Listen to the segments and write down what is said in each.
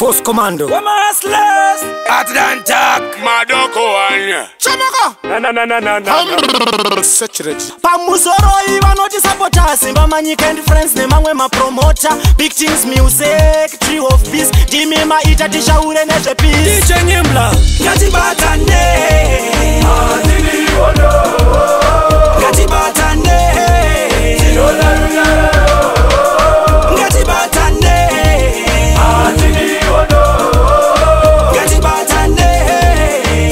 Force Commando. We're massless. Atlantic, Madoko one. Chamaka. Na. Saturate. Pamusoro ivanoti supporters Simba Manyika and friends nemamwe mapromoter. Big Things Music, Tree of Peace. Dimi maita tishaure nezve peace. DJ Nyimbla. Ngatibatane. Adini wono. Ngatibatane. Tinola lunyara. Ngatibatane. Adini wono. Ngatibatane.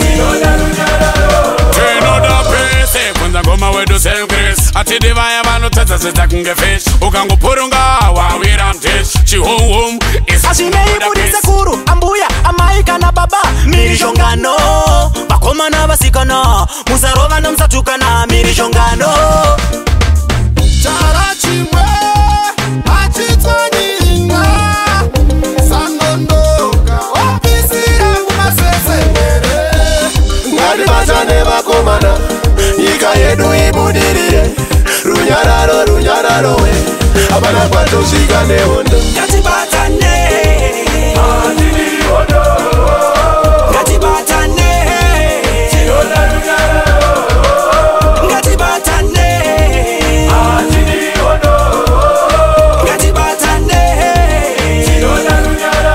Tinola lunyara. Tinoda pese kwanza ngoma wedu selfless. Ati divaya vanotadza zitakunge fish. Ukangopurunga wawira mtish. Chihum is Ashimeiburise kuru ambuya amai kana baba mirishongano vakomana vasikana musarova nomusatukana mirishongano Chara chimwe achitsanyinga sanondoka wapisira kumasesere. Ngatibatane vakomana nyika yedu ibudirire. Runyararo runyararo we apana kwatosvika nehondo. Ngatibatane. Adini wono. Ngatibatane. Tinola lunyara. Ngatibatane. Adini wono. Ngatibatane. Tinola lunyara.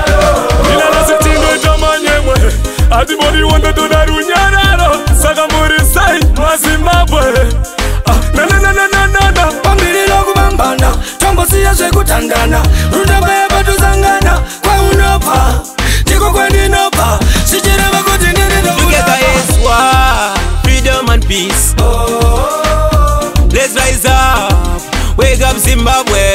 Nilala sitingo tamanyemwe. Adibodi wanda tona runyararo. Saka murisai mwa Zimbabwe. Na. Pambirilo kubambana tombosiya zvekutandana rundabaya patuzangana kwaunobva ndiko kwandinobva zvichireva kuti Together is war, freedom and peace. Let's rise up, wake up Zimbabwe.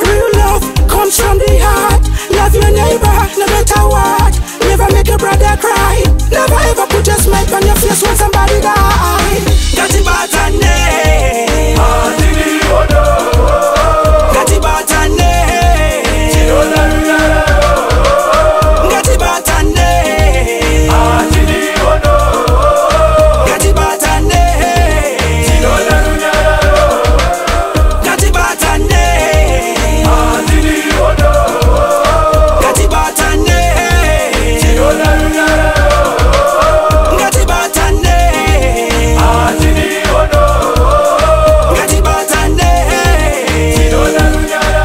real love comes from the heart. Love your neighbor, no matter what. Never make your brother cry. Never ever put a smile on your face when somebody die. Ngatibatane. Adini wono. Ngatibatane. Tinola lunyara. Ngatibatane. Adini wono. Ngatibatane. Tinola lunyara. Ngatibatane. Adini wono. Ngatibatane. Tinola lunyara. Ngatibatane. Adini wono. Ngatibatane. Tinola lunyara.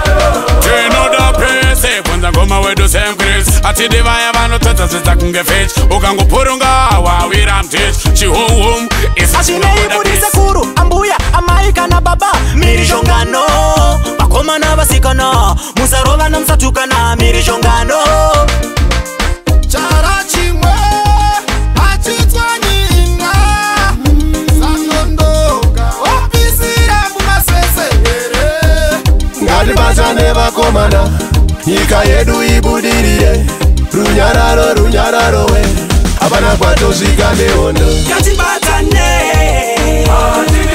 Tinoda pese kwanza ngoma wedu selfless. Ati divaya vanotadza zitakunge fish. Ukangopurunga wawira mtish. Chihum is Ashimeiburise kuru ambuya amai kana baba mirishongano vakomana vasikana musarova nomusatukana mirishongano Chara chimwe achitsanyinga sanondoka wapisira kumasesere. Ngatibatane vakomana nyika yedu ibudirire. Runyararo runyararo we apana kwatosvika nehondo. Ngatibatane. Adini